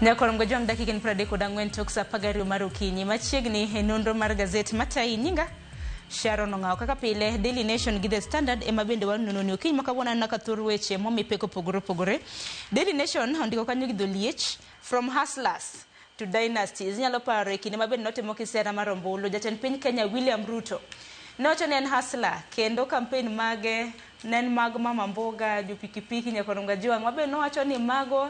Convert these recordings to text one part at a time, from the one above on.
Nyakoro mgojwang dakika ni 34 tok sa pagario mar okinyi machiegni e nonro mar gazet matai nyinga Sharon Ong'aw kaka pile Daily Nation gi The Standard ema bende wanono ni okinyi makawuono na kathur weche momipeko pogore. Daily Nation ondiko kanyo gi dholiech from hustlers to dynasties. Nyalo paro kinde mabende notimo kisera mar ombulu jatend piny Kenya William Ruto nocho ne en hustler kendo campaign mage nen mag mama mboga jupikipiki nyakoro ngajwang mabe nowacho ni mago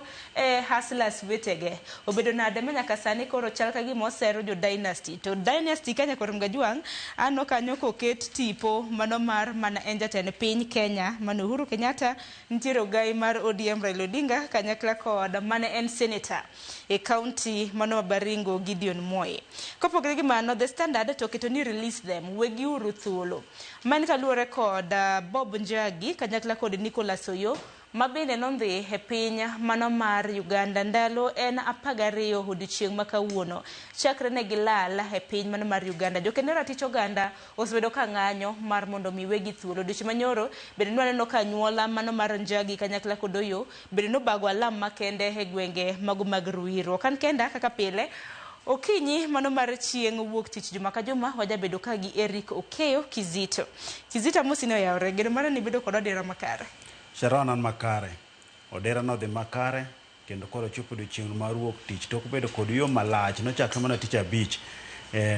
hustlers wetege obedo nade nyaka sani koro chal ka gima osero jo dynasty to dynasty kanya koro ngajwang ano kanyo koket tipo mano mar mana en jatend piny Kenya mano Uhuru Kenyatta nitiere ogai mar ODM Raila Odinga kanyakla kod mane en senator e county mano Baringo Gideon Moi. Kopogore gi mano The Standard to keto ni release them wegi uru thuolo man kaluore kod Bob Njagi kanyakla kod Nicholas Oyo mabende nondhi e piny mano mar Uganda ndalo en 12 odiechieng' makawuono chakre ne gilal e piny mano mar Uganda jokendo ratich Uganda osebedo ka ng'anyo mar mondo mi wegi thuolo odiechieng' manyoro bende nwaneno ka nyuola mano mar Njagi kanyakla kod Oyo bende nobago alam makende e gwenge mago mag Ruiru kan kenda kaka pile okinyi mano mar chieng' wuok tich juma ka juma wajabedo ka gi Eric Okeyo Kizito mosino yaore geno mara ni bedo kod odera makare Sharon an makare odera no dhi makare kendo koro chopo odiechieng' mar wuok tich tok bedo kod yo malach nochakre mana tich abich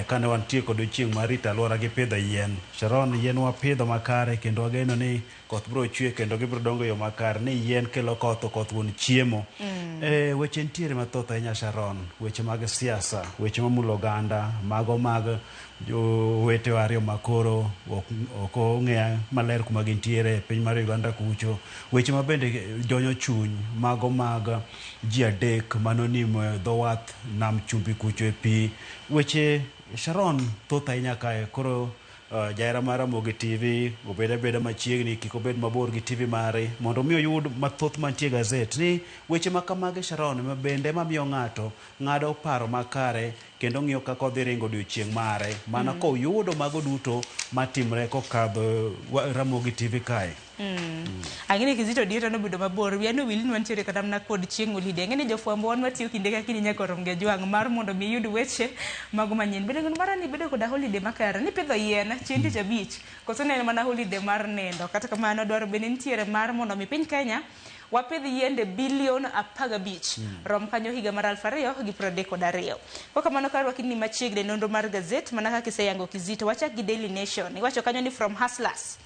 kane wantie kod odiechieng' mar rito alwora gi pidho yien Sharon yien wapidho makare kendo wageno ni koth biro chwe kendo gibiro dongo yo makare ni yien kelo koth wuon chiemo weche ntiere mathoth ahinya Sharon weche mag siasa weche mamulo oganda mago mag wete ariyo makoro ok ong'eya maler kuma gintiere piny mar Uganda kucho weche mabende jonyo chuny mago mag ji adek manonimo dho wath nam chumbi kucho e pi weche Sharon thoth ahinya kae koro jaera mar Ramogi TV obeda machiegni kik obed mabor gi TV mare mondo mi oyud mathoth mantie gazet ni weche makamage Sharon mabende mamiyo ng'ato ng'ado paro makare kendo ng'iyo kaka odhi ringo odiechieng' mare mana koyudo mago duto matimre kokadho Ramogi TV kae Angine Kizito dieta no bedo mabor wiano wilin mantiere kata mna kod chieng' olide angine jofwambo wan matiyo kinde ka kini nyakoro ngejwang' mar mondo mi yud weche mago manyien bende gon mara ni bedo kod holiday makare ni pidho yien chieng' tich abich koso ne mana holiday mar nendo kata kamano dwaro bende nitiere mar mondo mi piny Kenya wapidh yiende bilion 15 rom kanyo higa mar 2032 koka mano karwa kini machiegni nonro mar gazet mana kaka kiseyango Kizito wachak gi Daily Nation iwacho kanyo ni from hustlers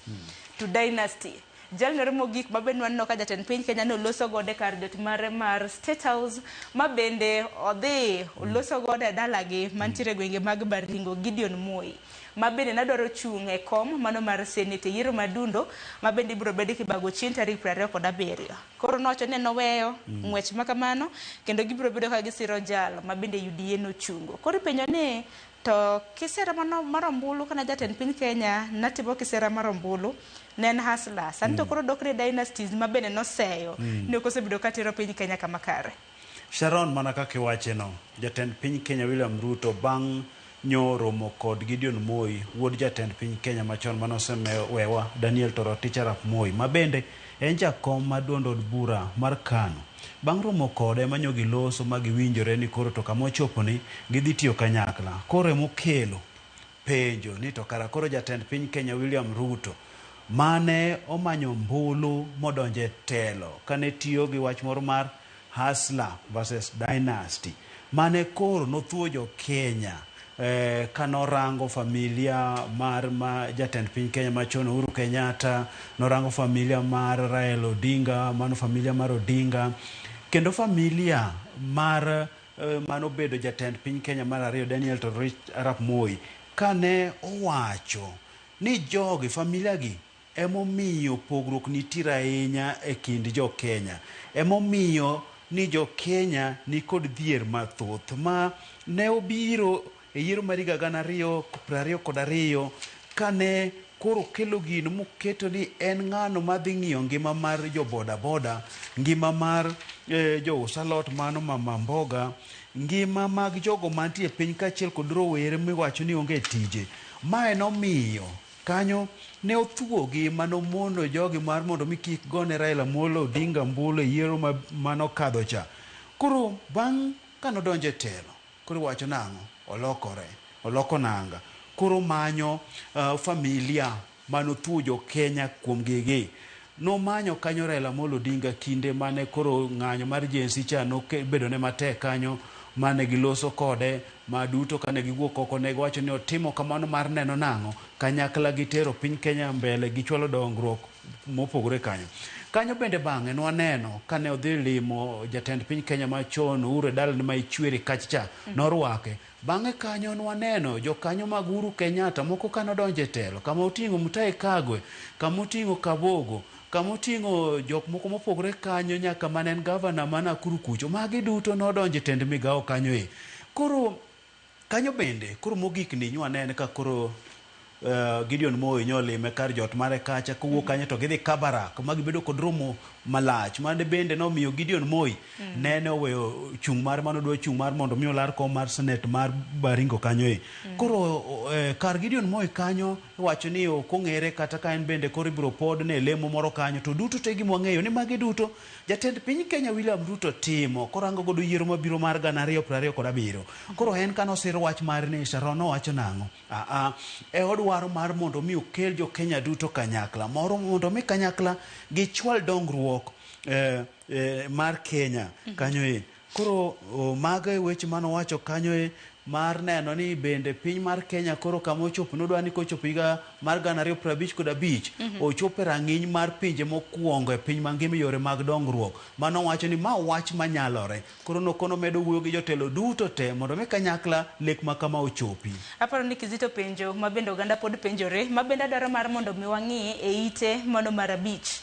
to dynasty jalnore mogik mabende wanno ka jatend piny Kenya no loso gode kar jot mare mar State House mabende odhi loso gode dalagi mantiere gwenge mag Baringo Gideon Moi mabende nadwaro chung' e kom mano mar Senate yiero madundo mabende ibiro bedi kibago chieng' tarik 27 koro nocho ne noweyo ng'wech makamano kendo gibiro bedo ka gisiro jal mabende UDA no chungo koro penjo ne to kisera mano marombulu kana jatend piny Kenya natimo kisera marombulu nen hustler santo koro dokre dynasties mabende noseyo ni okosebedo katero piny Kenya kama kare Sharon mana kaka iwache no jatend piny Kenya William Ruto bang' nyoromo kod Gideon Moi wuod jatend piny Kenya machon manosewewa Daniel Toroitich arap Moi mabende en jakom mar duond od bura mar KANU bang' romo kode manyo giloso magiwinjore ni koro to kama ochopo ni gidhi tiyo kanyakla koro emokelo penjo ni to kara koro jatend piny Kenya William Ruto mane omanyo mbulu modonje telo kane tiyo gi wach moro mar hustler versus dynasty mane koro nothuo jo Kenya kanorango familia mar jatend piny Kenya machon Uhuru Kenyatta norango familia mar Raila Odinga mano familia mar Odinga kendo familia mar manobedo jatend piny Kenya mar ariyo Daniel Toroitich arap Moi kane owacho ni jogi familia gi emomiyo pogruok nitiere ahinya e kind jo Kenya emomiyo ni jo Kenya ni kod dhier mathoth ma ne obiro e yiero mar higa 2022 kane koro kelo gino moketo ni en ng'ano madhi ng'iyo ngima mar jo boda ngima mar jo usalot mano mama mboga ngima mag jogo mantie piny kachiel kod rowere miwacho ni onge tije mae nomiyo kanyo ne othuogi manomono jogi mar mondo mi kik gone Raila Amolo Odinga mbulu e yiero manokadho cha Koro bang' kanodonje telo koro wacho nang'o oloko nanga koro manyo familia manothuojo Kenya kuom gigi no manyo kanyo Raila Amolo Odinga kinde mane koro ng'anyo mar JNC cha nobedo ne matek kanyo mane giloso kode maduto kane giwuok oko ne giwacho ni otimo kamano mar neno nang'o kanyakla gitero piny Kenya mbele gichwalo dongruok mopogore kanyo bende bang'e nwaneno kane odhi limo jatend piny Kenya machon Uhuru dalne ma Ichweri kacha norwake bang'e kanyo nwaneno jokanyo mag Uhuru Kenyatta moko kanodonje telo kama oting'o Mutahi Kagwe kama oting'o Kabogo kama oting'o jok moko mopogore kanyo nyaka mane en gavana ma Nakuru kucho magi duto nodonje tend migawo kanyo koro kanyo bende koro mogik ni nwanene ka koro Gideon Moi nyolime kar jot mare kacha kowuok kanyo to gidhi Kabarak ma gibedo kod romo malach mane bende nomiyo Gideon Moi nene oweyo chung' mar manodwa chung' mar mondo mi olar kom mar Senate mar Baringo kanyo koro kar Gideon Moi kanyo wacho ni okong'ere kata ka en bende koro ibiro pod ne lemo moro kanyo to duto te gimo ng'eyo ni magi duto jatend piny Kenya William Ruto timo korango godo yiero mabiro mar 2027 koro en kanosiro wach mar ni Sharon wacho nang'o e odwaro mar mondo mi okel jo Kenya duto kanyakla moro mondo mi kanyakla gichwal dongruok mar Kenya kanyo koro mago weche manowacho kanyo mar neno ni bende piny mar Kenya koro kama ochopo nodwa ni kochopo higa mar 2055 ochopo rang'iny mar pinje mokwongo e piny mangima yore mag dongruok mano wacho ni ma wach manyalore koro nokono medo wuoyo gi jotelo duto te mondo mi kanyakla lek ma kama ochopi. Aparo ni Kizito penjo mabende oganda pod penjore mabende dwaro mar mondo mi wang'i e ite mano mar abich.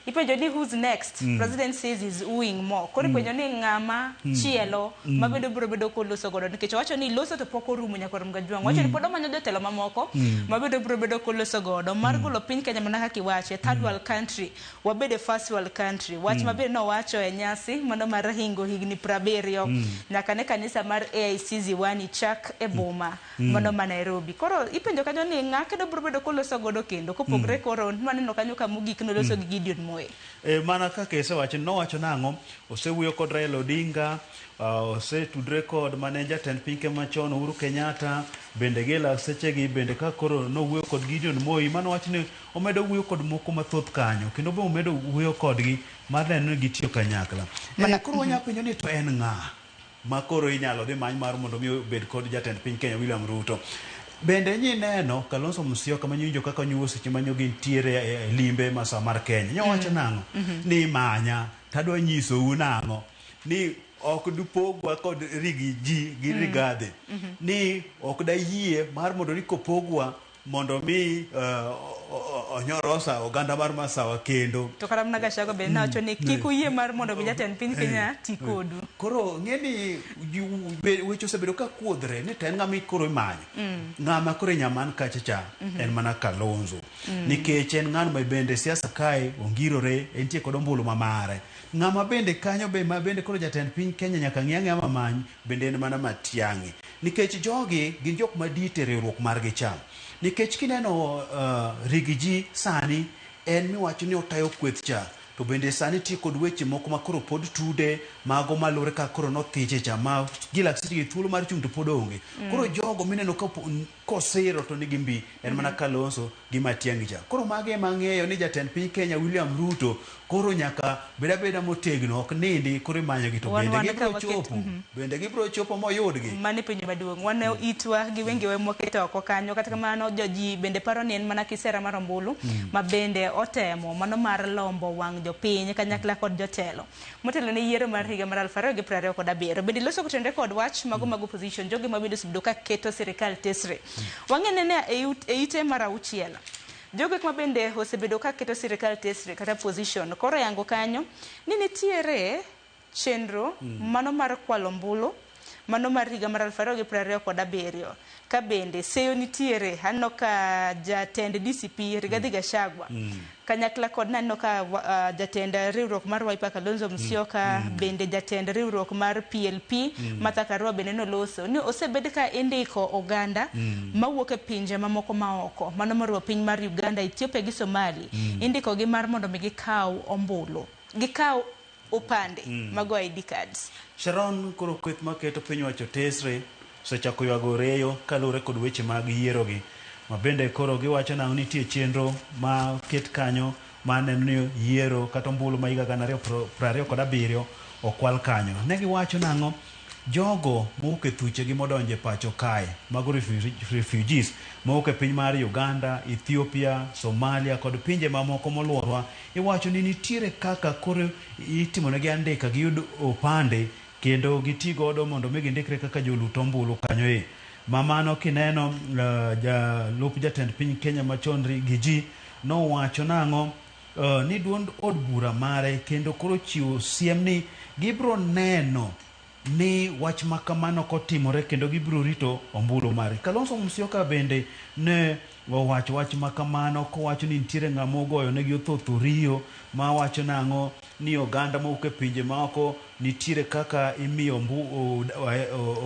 Ipenjo ni who's next? President says he's wooing more. Koro ipenjo ni ng'ama chielo mabedo biro bedo koloso godo nikech wacho ni loso to pok orumo nyaka rum gajwang'. Wacho ni pod omanyo jotelo mamoko mabedo biro bedo koloso godo mar golo piny Kenya mana kaka iwache third world country wabede first world country. Wach maber no wacho e nyasi mano mar hingo higni 70 nyaka ne kanisa mar AIC Ziwani chak e boma mano ma Nairobi. Koro ipenjo kanyo ni ng'aka do biro bedo koloso godo kendo kopogre koro maneno kanyo kama mogik no loso gi Gideon Moi. Mana kaka isewacho nowacho nang'o osewuoyo kod Raila Odinga osetudre kod mane jatend piny Kenya machon Uhuru Kenyatta bende gila sechegi bende ka koro nowuoyo kod Gideon Moi mano wacho ni omedo wuoyo kod moko mathoth kanyo kendo be omedo wuoyo kodgi mar neno ni gitiyo kanyakla koro wanyalo penjo ni to en ng'a ma koro inyalo dhi many mar mondo mi obed kod jatend piny Kenya William Ruto. Bende nyineno Kalonzo Musyoka manyinjo kaka nyuo seche manyo gintiere e limbe masa mar Kenya nyowacho nang'o ni manya tadwa nyisou nang'o ni ok dupogwa kod Rigiji gi Rigathi ni ok dayie mar mondo ni kopogwa mondo mi onyorosa oganda mar Masawa kendo to kara mna Gachagua be nacho ni kik uyie mar mondo mi jatend piny Kenya tikodu koro ng'eni weche osebedo ka kuodhre ni to en ng'ama koro imanyo ng'ama koro nyaman kacha en mana Kalonzo nikech en ng'ano ma bende siasa kae ongirore entie kod ombulu mamare ng'ama bende kanyo be ma bende koro jatend piny Kenya nyaka ng'ia mamany bende en mana Matiang'i nikech jogi gin jok madite riwruok margi cham nikech kineno Rigiji sani en miwacho ni otayo kweth cha to bende sani ti kod weche moko ma koro pod tude mago malure ka koro nothiche cha ma gila siti thuolo mar chung to pod onge koro jogo mineno ka kosiro to nigi mbi en mana Kalonzo gi Matiang'i cha koro mage mang'eyo ni jatend piny Kenya William Ruto koro nyaka beda motegno ok nindi koro imanyo gi to bende gibiro chopo moyudgi mane penjo maduong' wane itwa gi wengewe moketo oko kanyo kata kamano joji bende paro ni en mana kisera mar ombulu ma bende otemo mano mar lombo wang' jopiny kanyakla kod jotelo motelo ne yiero mar higa mar 2027 bende loso kotende kod wach mago mag opposition jogi mabedo subido ka keto sirikal tesre wang'ene ne e ite mar auchiel jogo ma bende osebedo ka keto sirikal tesre kata position koro yango kanyo ni nitiere chenro mano mar kwalo ombulu mano mar higa mar 2027 ka bende seyo nitiere hanno ka jatend DCP Rigathi Gachagua kanyakla kod nanno ka jatend riwruok mar Wiper Kalonzo Musyoka bende jatend riwruok mar PLP Martha Karua bende noloso ni osebed ka indiko oganda mawuok e pinje mamoko maoko mano mar piny mar Uganda, Ethiopia gi Somali indiko gi mar mondo mi gikaw ombulu gikaw opande mago ID cards. Sharon, koro kweth maketo piny wacho tesre osechako ywago reyo kaluwore kod weche mag yiero gi. Ma bende koro giwacho nang'o nitie chenro ma ket kanyo ma neno ni yiero kata ombulu ma higa 2027 okwal kanyo. Ne giwacho nang'o jogo mowuok e thuchegi modonjo e pacho kae mago refugees mowuok e piny mar Uganda, Ethiopia, Somalia kod pinje mamoko moluorwa, iwacho ni nitiere kaka koro itimonegi andika giyud opande kendo giti godo mondo mi gindikre kaka jolut ombulu kanyo e. Mamano kineno jalup jatend piny Kenya machon Rigiji nowacho nang'o ni duond od bura mare kendo koro chiwo siem ni gibro neno ni wach makamano kotimore kendo gibiro rito ombulu mare. Kalonzo Musyoka bende ne owacho wach makamano kowacho ni nitiere ng'ama ogoyo negi othothoriyo ma wacho nang'o ni oganda mowuok e pinje maoko nitiere kaka imiyo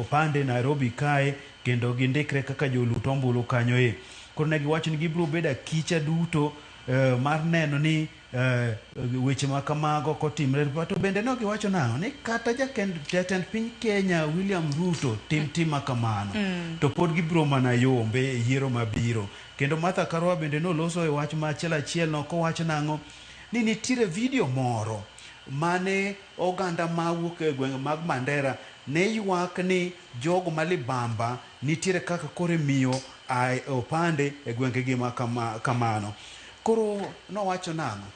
opande Nairobi kae kendo gindikre kaka jolut ombulu kanyo e. Koro ne giwacho ni gibiro bedo akicha duto mar neno ni weche makamago kotimre. To bende no giwacho nang'o ni kata jatend piny Kenya William Ruto tim makamano to pod gibiro mana yombe e yiero mabiro. Kendo Martha Karua bende noloso e wach achiel no kowacho nang'o ni nitiere video moro mane oganda mawuok e gwenge mag Mandera ne ywak ni jogo malibamba nitiere kaka kore miyo opande e gwengegi makamano. Koro nowacho nang'o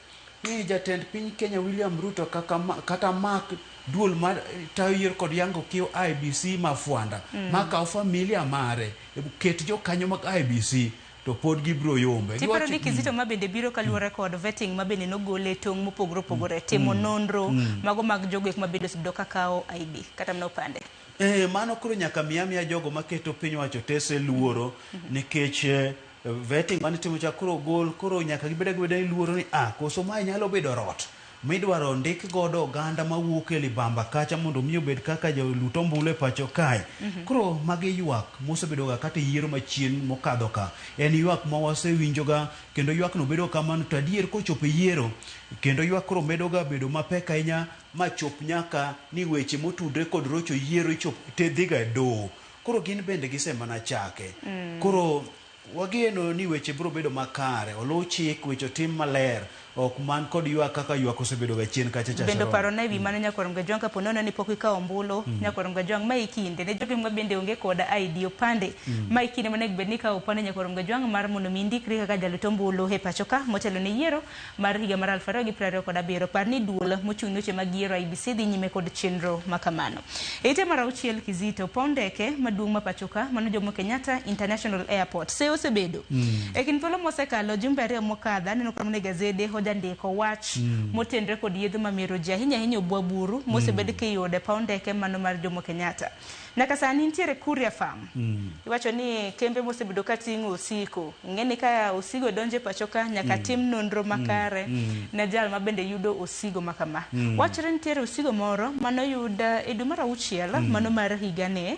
ni jatend piny Kenya William Ruto kata Mark duol mar tayo yiero kod yango kiyo IBC Mafwanda makaw familia mare ket jokanyo mag IBC to pod gibiro yombe. Tiparo ni Kizito mabende biro kaluwore kod vetting mabende nogole tong' mopogore opogore timo nonro mago mag jogo mabende osebedo kakao ID kata mna opande. Mano koro nyaka miya jogo maketo piny wacho tese luoro nikech vetting mane timo chakoro gol koro nyaka gibede ni luoro ni koso mae nyalo bedo rot midwaro ndik godo oganda mawuok e libamba kacha mondo mi obed kaka jolut ombulu e pacho kae. Koro magi ywak mosebedo ga kata yiero machien mokadho ka en ywak ma wasewinjoga kendo ywak no bedo kamano to adier kochopo yiero kendo ywak koro medo ga bedo mapek ahinya machop nyaka ni weche motudre kod rocho yiero chop te dhiga e doho. Koro gin bende gisemana chake. Koro wageno ni weche biro bedo makare, oluw chik, weche tim maler, ok man kod ywak kaka ywak osebedo ga chien kacha cha. Bendo paro na ewi mano Nyakwarum Gajwang' kapo nono ni pok ikawo ombulu Nyakwarum Gajwang' ma ikinde ne jogo ma bende onge koda ID opande ma ikinde mane bed ni kawo opande Nyakwarum Gajwang' mar mondo mi ndikri kaka jalut ombulu e pacho ka motelo ne yiero mar higa mar 2027. Par ni duol mochung' weche mag yiero IBC dhi nyime kod chenro makamano. Ite mar 6 Kizito pondeke maduong' ma pacho ka mano Jomo Kenyatta International Airport se osebedo e kin thuolo mosekalo jumbe ariyo mokadha neno kama ne gazede jandiko wach motenre kod yedho mamero ji ahinya Bwaburu mosebed kiyude paondeke mano mar Jomo Kenyatta. Nyaka sani nitiere Kuria Farm. Iwacho ni kembe mosebedo kating'o osigo. Ng'eni ka osigo donje pacho ka nyaka tim nonro makare na jal ma bende yudo osigo makama. Wachre nitiere osigo moro mano yuda e dwe mar 6 mano mar higa ne.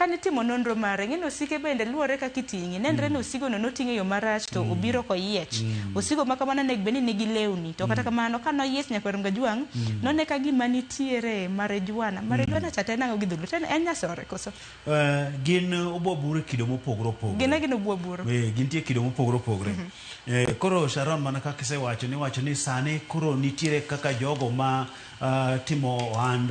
Kane timo nonro mare ng'eno osike bende luore ka kitingi nenre no osigo no noting'e yo marach to obiro ko yiech osigo makamano ne beni nigi lewni to kata kamano kano yiech Nyakwarum Gajwang' none ka gima nitiere marijuana chate nango gidhulu ten en nyasore koso gin obwaburo kido mopogore opogore gin obwaburo gintie kido mopogore opogore. Koro Sharon mana kaka isewacho ni sani koro nitiere kaka jogo ma timo ohand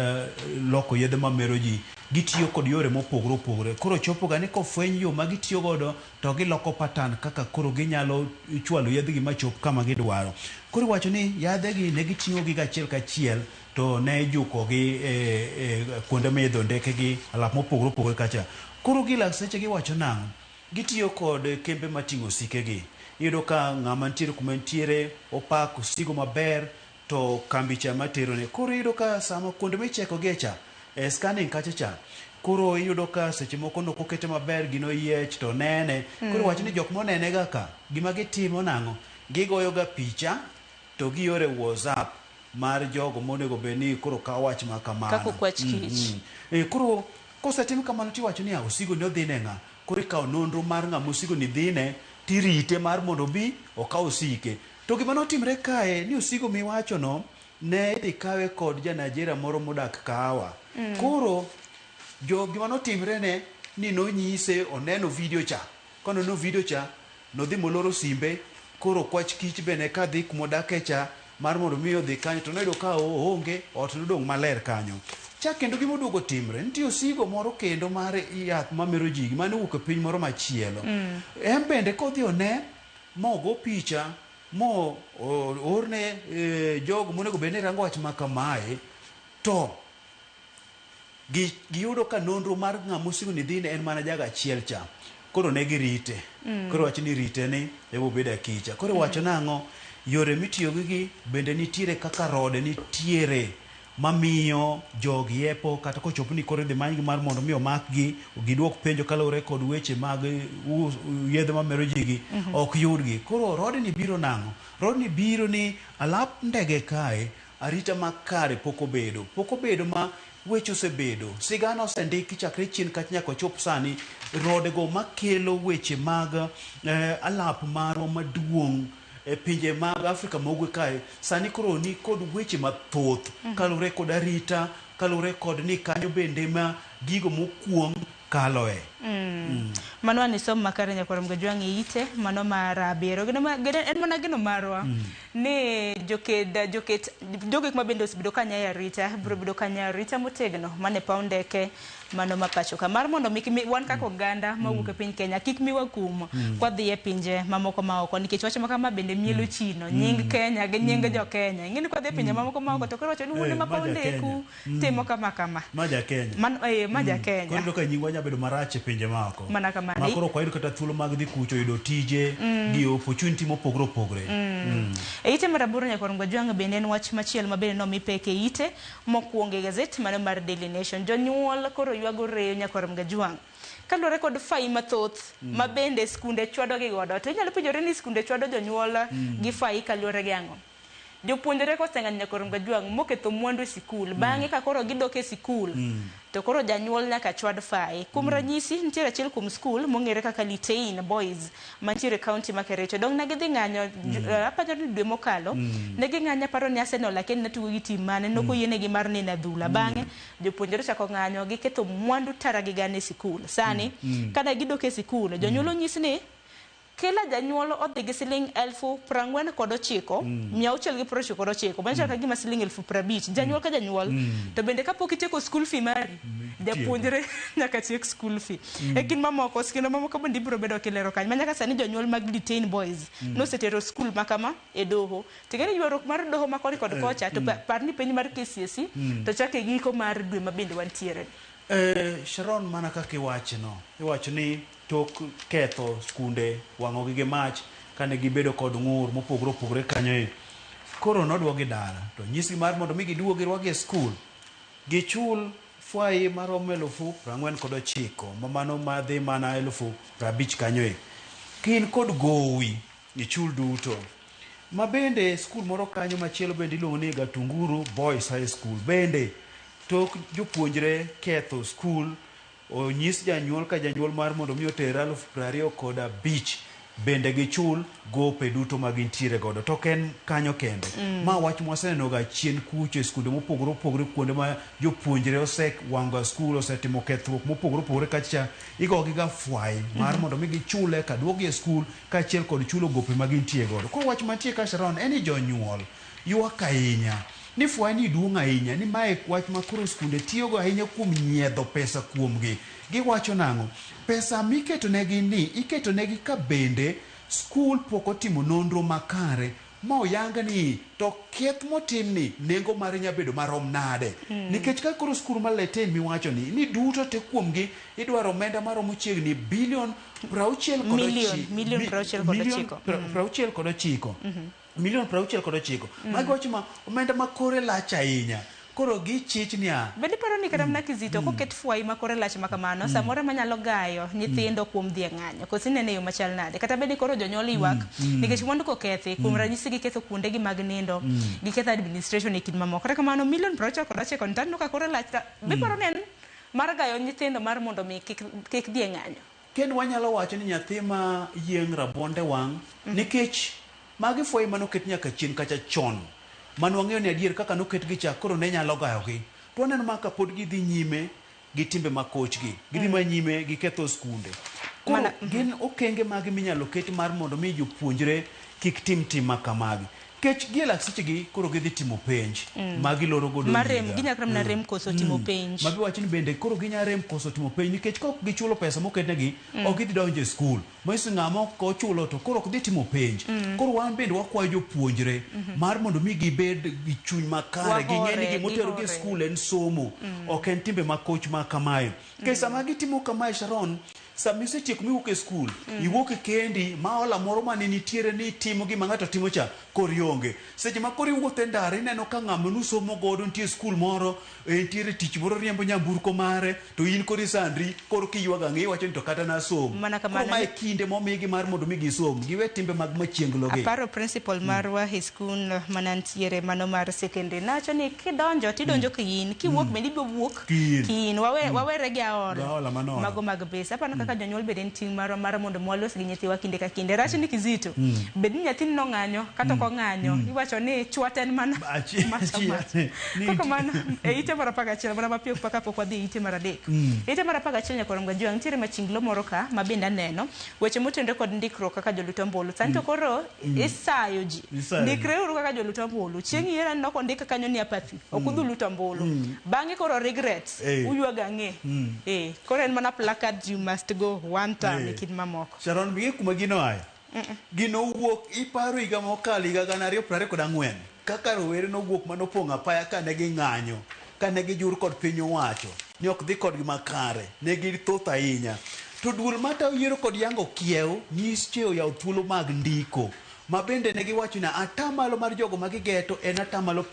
loko yedhe mamero ji gitiyo kod yore mopogore opogore. Koro chopo ga ni kofweny yo ma gitiyo godo to giloko pattern kaka koro ginyalo chwalo yedhgi machop kama gidwaro. Koro wacho ni yadhegi ne giting'o gi achiel kachiel to ne juko gi kuonde midho ndeke gi alap mopogore opogore kacha. Koro gila seche giwacho nang'o gitiyo kod kembe mating'o osike gi. Iyudo ka ng'ama ntiere kuma ntiere opako osigo maber to kambi cha matero ne. Koro iyudo ka sama kuonde micheko gecha scanning kacha cha koro iyudo ka seche moko no kokete maber gino yiech to nene. Koro wacho ni jok monene ga ka gima gitimo nang'o gigoyo ga picha to giore WhatsApp mar jogo monego beni koro ka wach makamano kako kwach kich. Koro kosetim kamano tiwacho ni osigo no dhine ng'a koro ikawo nonro mar ng'ama osigo ni dhine tirite mar mondo bi okaw osike. To gima notimre kae ni osigo miwacho no ne idhi kawe kod ja Nigeria moro modak Kahawa. Koro gima notimre ne ni nonyise oneno video cha. Kono video cha nodhi moloro simbe. Koro kwach kich bene kadhi kumodake cha mar mondo mi odhi kanyo to noyudo ka oonge ot nodong' maler kanyo. Kendo gima oduogo timre, nitie osigo moro kendo mar yath mamero ji mane owuok e piny moro machielo. En bende kodhi one mogo picha mo orne jogo monego bed ni rango wach ma kamae, to giyudo ka nonro mar ng'ama osigo ni dhi en mana jaga achiel cha. Koro ne girite. Koro wacho ni rite ni ebo bedo akicha. Koro wacho nang'o, yore mitiyo gi bende nitiere kaka rode nitiere mamiyo jogi yepo kata kochopo ni koro dhi manygi mar mondo mi omakgi giduok penjo kaluwore kod weche mag yedhe mamero jigi ok yudgi. Koro rodni biro nang'o? Rodni biro ni alap ndege kae arita makare pok obedo ma weche osebedo. Sigana osendiki chakre chien kata nyaka chop sani rodego makelo weche mag alap marwa maduong' e pinje mag Afrika ma ugwe kae sani koro ni kod weche mathoth kalure kod arita, kalure kod ni kanyo bende ma gigo mokuong kaloe. Mano ani som makare nyakwara Mgajwang' ite mano mar biro en mana gino marwa ni jogik mabende osebedo kanya arita biro bedo kanya arita motegno mane paw ndeke mano mapacho ka mar mondo wan kaka oganda mawuok e piny Kenya kik miwa kum kwadhi e pinje mamoko maoko nikech wacho makama bende mielo chino nying Kenya gi nying jo Kenya ing'eni kwadhi e pinje mamoko maoko to koro wacho ni wuone ma paw ndeku timo kama maja Kenya maja Kenya koro ka nyingwa nya bedo marach e pinje maoko mana kamano makoro kwa kata thuolo mag dhi kucho yudo tije gi opportunity mopogore ite maraburu nyakwara Mgajwang' bende en wach machiel mabende nomipeke ite mokwongo e gazet mano mar Daily Nation. Jonyuol koro ywago reyo nyakwara Mgajwang' kalure kod fai mathoth mabende skunde chwado gi godo. To inyalo penjore ni skunde chwado jonyuol gi fai kalure gi ang'o? Jopuonjre koseng'anyo nyakwara Mgajwang' moketho mwandu sikul bang'e ka koro gidok e sikul to koro janyuol nyaka chwad fai. Kuom ranyisi nitiere achiel kuom skul mong'ere kaka Litein Boys mantiere kaunti ma Kericho. Dong ne gidhi ng'anyo apanjo ni dwe mokalo ne ging'anyo paro ni Arsenal lakini ne tugo gi tim mane nokoyienegi mar neno adhula. Bang'e jopuonjre chako ng'anyo giketho mwandu tara gi gane sikul. Sani kada gidok e sikul jonyuol onyis ni kila janyuol odhi gi siling 49,699 manyiso ka gima siling 50,000 janyuol ka janyuol. To bende kapok itieko school fee mari japuonjre nyaka tiek school fee. E kin mamoko skino mamoko bende ibiro bedo kilero kanyo manyaka sani jonyuol mag Litein Boys nosetero school makama e doho. Tingeni ywaruok mar doho makoni kod kocha to par ni penj mar KCSE to chake giko mar dwe mabende wantiere. Sharon mana kaka iwacho ni tok ketho skunde wang'o gi mach kane gibedo kod ng'ur mopogore kanyo koro nodwogi dala to nyisi mar mondo mi giduogi rwagi e skul gichul fwai maromo 49,000 mamano madhi mana 50,000 kanyo kin kod gowi gichul duto. Mabende skul moro kanyo machielo bende iluongo ni Gatunguru Boys High School bende tok jopuonjre ketho skul onyis janyuol ka janyuol mar mondo mi oter 25,000 bende gichul gope duto magintiere godo to ken kanyo kende. Ma wach mwaseneno ga chien kucho e skunde mopogore kuonde ma jopuonjre wanga skul osetimo kethruok mopogore kacha igogi ga fwai mar mondo mi gichule ka duogi e skul kaachiel kod chulo gope magintie godo. Koro wach mantie ka Sharon en ni jonyuol ywak ahinya ni fwai ni duong' ahinya ni mae wach makoro skunde tiyogo ahinya kuom nyiedho pesa kuomgi. Giwacho nang'o? Pesa iketo negi ka bende skul pok otimo nonro makare ma oyang ni to keth motim ni nengo mare nya bedo marom nade. Nikech ka koro skul mar Litein miwacho ni duto te kuomgi idwaro omenda maromo chiegni bilion 69 milion 69. Magi wacho ma omenda makore lach ahinya. Koro gichich niya bende paro ni kata mna Kizito koket fwai makore lach makamano samoro manyalo gayo nyithindo kuom dhi ng'anyo kosi nene yo machal nade kata bende koro jonyuol ywak nikech mwandu kokethi kuom ranyisi giketho kuonde gi mag nindo giketho administration e kin mamoko kata kamano milion 69 ntano ka kore lach be paro nen mar gayo nyithindo mar mondo mi kik dhi ng'anyo. Kendo wanyalo wacho ni nyathi ma yieng' rabonde wang' nikech magi fwai manoket nyaka chien kacha chon man wang'eyo ni adier kaka noket gi cha koro ne nyalo gayogi to waneno ma kapod gidhi nyime gi timbe makochgi gidhi ma nyime gi ketho skunde koro gin okenge magi minyalo ket mar mondo mi jopuonjre kik tim makamagi kech gi laksichegi koro gidhi timo penj magi loro godo marem ginyakram na rem koso timo penj magi wacho ni bende koro ginya rem koso timo penj nikech kok gichulo pesa moketnegi ok gidhi donjo e skul moisi ng'ama ok chulo to koro ok dhi timo penj koro wan bende wakwayo jopuonjre mar mondo mi gibed gi chuny makare ging'e ni gimoterogi e skul en somo ok en timbe makoch ma kamae kech sama gitimo kamae Sharon sama isetieko miwuok e skul iwuok e kendi ma ola moro mane nitiere ni timo gima ng'ato timo cha kor ionge seche ma koro iwuotho e ndara ineno ka ng'ama nusomo godo nitie skul moro nitiere tich moro riembo nyamburko mare to in koro isandri koro kiywago ang'e iwacho ni to kata nasom koro mae kinde momigi mar mondo mi gisom giwe timbe mag machienglogi aparo principal marwa e skul manantiere mano mar secondary nacho ni kidonjo tidonjo kin kiwuok bende ibiro wuok kin wawere gi aola mago mag pesa apano kaka jonyuol bende en ting' marwa mar mondo mwalos gi nyithiwa kinde ka kinde rach ni Kizito bed ni nyathini nong'anyo kata ok ong'anyo iwacho ni chwat en mana koko mano e ite mar 11 mana mapiyo kapok wadhi e ite mar 3 ite mar 11 nyaka romga juang nitiere machinglo moro ka ma bende aneno weche motenore kod ndikruok kaka joluto ombulu sani to koro isayo ji ndikre uru kaka joluto ombulu chieng' yiero aneno kondik kanyo ni apathy ok udhi luto ombulu bang'e koro regrets uywago ang'e koro en mana placard you must go one time kid mamoko Sharon bige kuma gino aya gino wuok iparo higa mokalo higa 2024 kaka rowere nowuok manopong' apaya kane ging'anyo kane gijur kod piny owacho ni ok dhi kodgi makare ne githoth ahinya to duol mata yiero kod yango kiew nischeo yaw thuolo mag ndiko ma bende ne giwacho na atamalo mar jogo magigeto en atamalo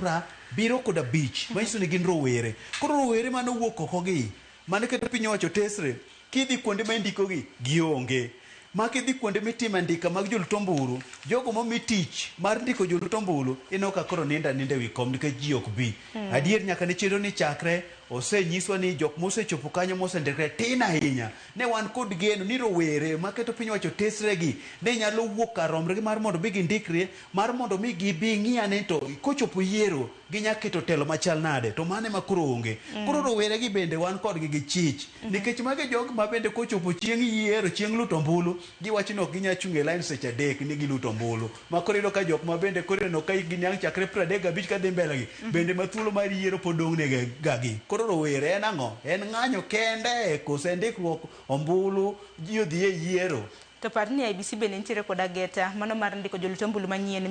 75 manyiso ni gin rowere koro rowere manowuok okogi mane keto piny owacho tesre kidhi kuonde ma indikogi gionge ma kidhi kuonde mitime ndika mag joluto ombulu jogo momi tich mar ndiko joluto ombulu ino ka koro ninda wi kom nikech ji ok bi adier nyaka ne chenro ni chakre osenyiswa ni jok mosechopo kanyo mosendikre tin ahinya ne wan kod geno ni rowere maketo piny wacho tesregi ne nyalo wuok kar romregi mar mondo mi gindikre mar mondo mi gibi ng'iyane to kochopo yiero ginyaketo telo machal nade to mane ma koro onge koro rowere gi bende wan kodgi gi chich nikech mage jog ma bende kochopo chieng' yiero chieng' luto ombulu giwacho ni ok ginya chung' e line seche 3 ni giluto ombulu ma koro iyudo ka jok ma bende koro no ka ginyang' chakre 35 kadhi mbele gi bende ma thuolo mar yiero pod dong'ne gagi koro rowere en ang'o en ng'anyo kende kose ndikruok ombulu ji odhi e yiero to par ni IBC bende nitiere kod ageta mano mar ndiko joluto ombulu manyien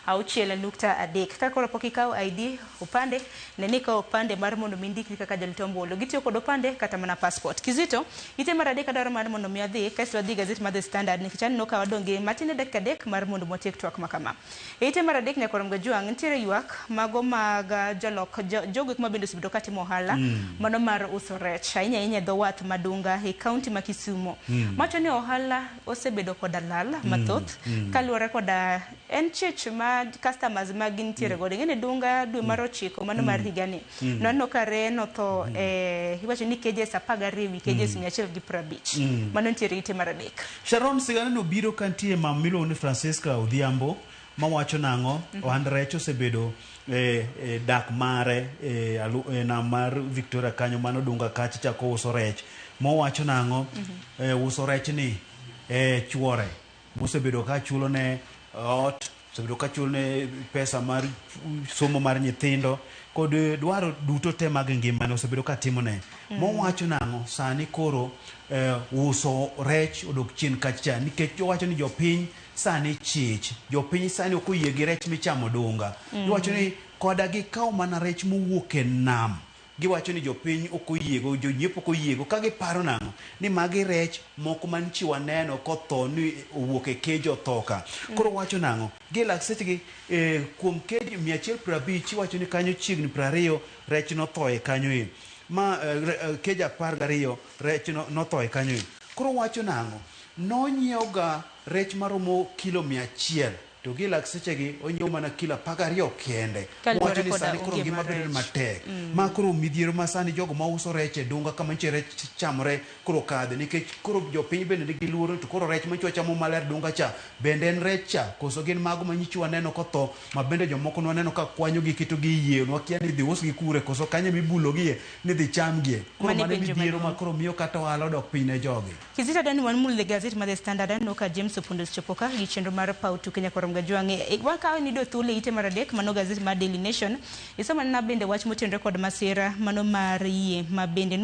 $6.3 ka koro pok ikaw ID opande ne ni ka opande mar mondo mi ndikri kaka joluto ombulu gitiyo kod opande kata mana passport Kizito ite mar 3 kadwaro mar mondo mi adhi kasto adhi gazet mar The Standard nikech aneno ka wadonge matine dakika 3 mar mondo motiek twak makama ite mar 3 nyaka romga juang nitiere ywak mago mag jolok jogo ma bende osebdo katimo ohala mano mar uso rech ahinya dho wath madunga e kaunti ma Kisumo macho ni ohala osebedo koda lal mathoth kaluwore koda en chich ma customers mag nitiere godo ngene dunga dwe mar 9 mano mar higani nono kare no to iwacho ni kejes 12 kejes 150 mano nitiere ite mar 3 Sharon sigana no biro kantie mamilo ni Francisca Odhiambo mawacho nang'o ohand rech osebedo dak mare nam mar Victoria kanyo mano dunga kacha chako uso rech mowacho nang'o uso rech ni chuore mosebedo ka chulo ne ot osebedo ka chulo ne pesa mar somo mar nyithindo kod dwaro duto te mag ngima ne osebedo ka timo ne mowacho nang'o sani koro uso rech odok chien kacha nikech owacho ni jopiny sani chich jopiny sani ok oyie gi rech michamo dunga iwacho ni koda gi kaw mana rech mowuok e nam giwacho ni jopiny ok oyiego jonyiepo ok oyiego ka giparo nang'o ni magi rech moko manchiwa neno kotho ni owuok e kej othoka koro wacho nang'o gi lak sechegi kuom kej 150 iwacho ni kanyo chiegni 20 rech notho e kanyo ma kej 12 rech notho e kanyo koro wacho nang'o nonyiewoga rech maromo kilo 100 to gi laksechegi onyiew mana kila pagario kende wacho ni sani koro ngima bedo matek ma koro midhiero ma sani jogo ma uso rech e dunga kama nitie rech chamre koro kadhe nikech koro jopiny bende nigi luoro to koro rech machwa chamo maler dunga cha bende en rech cha koso gin mago ma nyichwa neno kotho ma bende jomoko nwaneno ka kwanyo gi kito gi yie nwakia ni dhi usgi kure koso kanye mibulogie ni dhi chamgie koro mane midhiero ma koro miyo kata ohala dok piny ne jogi. Kizita dani wan mul the gazette ma The Standard no ka James Opundos chopoka gi chenro mar pautu Kenya korom gajwange wakawe ni do thule ite maradek mano gazette ma Daily Nation isema na bende wach motenre kod masira mano mar yie ma bende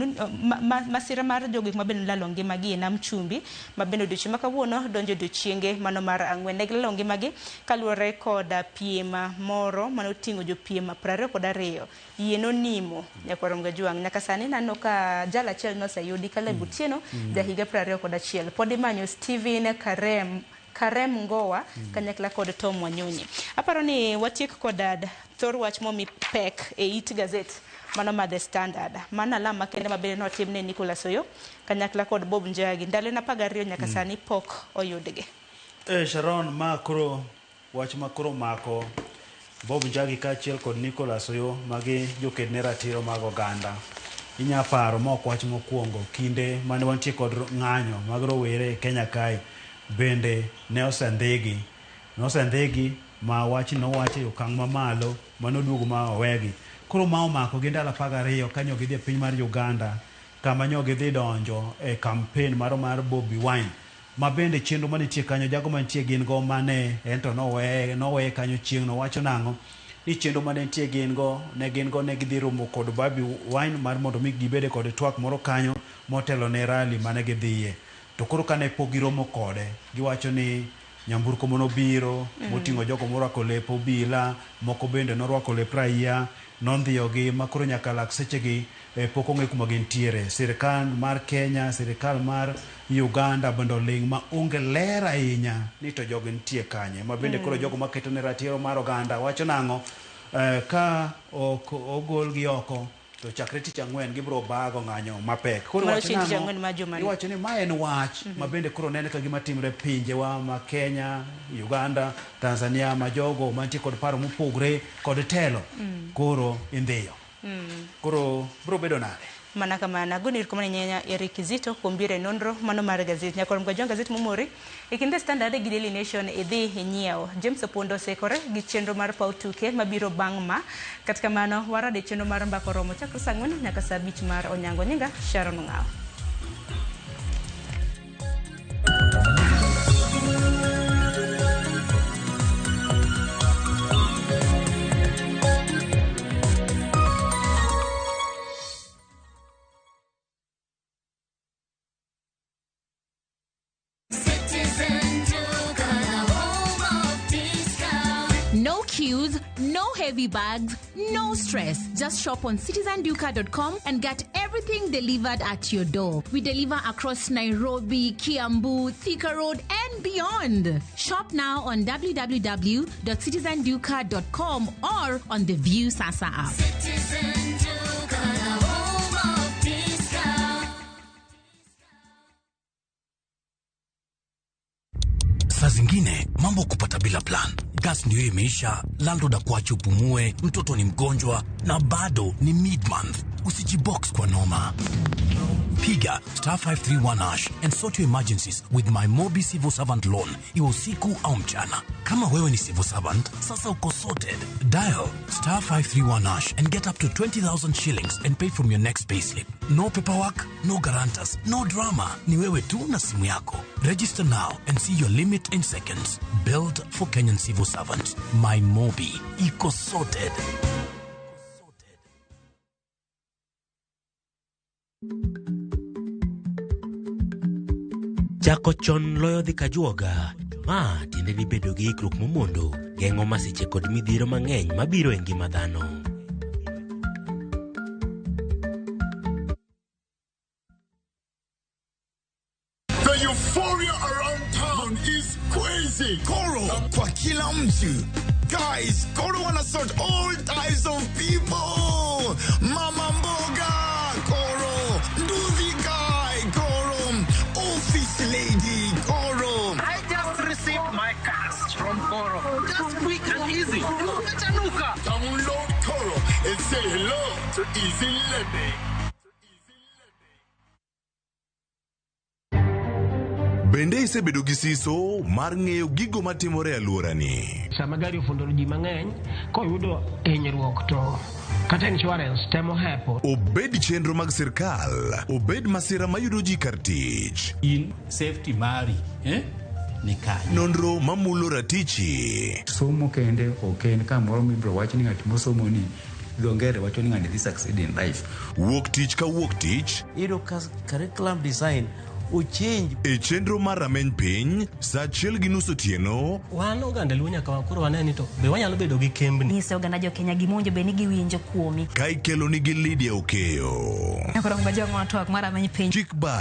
masira mar jogi ma bende lalo ngimagi nam chumbi ma bende odiochieng' ma kawuono donjo odiochienge mano mar ang'wen ne lalo ngimagi kaluwore kod piem moro mano ting'o jopiem 22 yie nonimo nyakorom gajwang' nyaka sani nano ka jala achiel noseyudi Caleb Otieno jahiga 21 pod imanyo Steven Karem Ngowa kanyakla kod Tom Wanyonyi. Aparo ni watiek kod thor wach momi pek e it gazette mano ma The Standard mana lama kende mabende no timne Nicholas Oyo kanyakla kod Bob Njagi ndalo na 12 nyaka sani pok oyudge. Sharon makro wach makro mako Bob Njagi kaachiel kod Nicholas Oyo magi jokedne ratiro mag oganda. Inya paro mok wach mokwongo kinde mane wantie kod ng'anyo mag rowere Kenya kae bende ne osendhigi ma wach nowacho e okang' mamalo manoduogo ma owegi koro ma omako gi ndalo 12 kanyo gidhi e piny mar Uganda kama nyo gidhi donjo e campaign mar Bobi Wine ma bende chenro manitie kanyo jago mantie gin go mane ento nowe kanyo chieng' no wacho nang'o ni chenro mane nitie gin go ne gidhi romo kod Bobi Wine mar mondo mi gibede kod twak moro kanyo motelo ne rally mane gidhiye to koro kane pok giromo kode giwacho ni nyamburko mono biro moting'o jogo morwako lep obila moko bende norwako lep raia nondhiyogi makoro nyaka lak sechegi pok ong'e kuma gintiere. Sirikal mar Kenya, sirikal mar Uganda bende oling' ma onge ler ahinya ni to jogo nitie kanye ma bende koro jogo maketo ne ratiro mar oganda wacho nang'o ka ok ogolgi oko to chakre tich ang'wen gibro bago ng'anyo mapek. Koro iwacho ni ma en wach ma bende koro nene ka gima timre pinjewa ma Kenya, Uganda, Tanzania ma jogo mantie kod paro mopogre kod telo koro indhiyo koro bro bedo nade mana kama nagunir kuma nyenya Eric Zito kumbire nonro mano mar gazette nyakorom gajwang gazette mumori ikinde Standard gi Daily Nation idhi hinyao James Opondo sekore gi chenro mar pautuke mabiro bangma katika mano warade chenro mar mbako romo chakre sang'wen nyaka saa 5 mar onyango nyinga Sharon Ngao. No queues, no heavy bags, no stress. Just shop on citizenduka.com and get everything delivered at your door. We deliver across Nairobi, Kiambu, Thika Road, and beyond. Shop now on www.citizenduka.com or on the View Sasa app. Saa zingine mambo kupata bila plan. Gas ndio imeisha, landlord akuache upumue, mtoto ni mgonjwa na bado ni mid-month. Usijibox kwa noma. Piga *531# and sort your emergencies with my Mobi Civil Servant Loan. Iwe usiku au mchana. Kama wewe ni civil servant, sasa uko sorted. Dial *531# and get up to 20,000 shillings and pay from your next payslip. No paperwork, no guarantors, no drama. Ni wewe tu na simu yako. Register now and see your limit in seconds. Built for Kenyan civil servants. My Mobi. Iko sorted. Chako chon loyo dhi kajuoga. Ma tiende ni bedo gi ikruok momondo. Geng'o masiche kod midhiro mang'eny mabiro e ngima dhano. The euphoria around town is crazy. Koro kwa kila mtu. Guys, Koro wanna sort all types of people. Mama mboga, Koro. Nduzi guy, Koro. Office lady, Koro. I just received my cash from Koro. to easy lending. Bende isebedo gi siso mar ng'eyo gigo matimore e alworani. Sama gari ofundo ji mang'eny, koyudo hinyruok to kata insurance temo hepo. Obed chenro mag sirkal, obed masira mayudo ji kar tich. In safety mari, ni kanyo. Nonro mamulo ratichi. Somo kende oken kamoro mibro wach ni ng'at mosomo ni dongere wacho ni ng'ani dhi succeed in life. Wuok tich ka wuok tich. Iro curriculum design uchinj e chenro mar rameny piny saa 1:30 otieno. Wan oganda luo nyaka wakoro waneni to be wanyalo bedo gi kembni. Nyise oganda jo Kenya gimonjo be ni giwinjo kuomi. Ka ikelo ni gi Lydia Okeyo. Nyakoro ng'ajo ng'ato ak mar rameny piny. Chik ba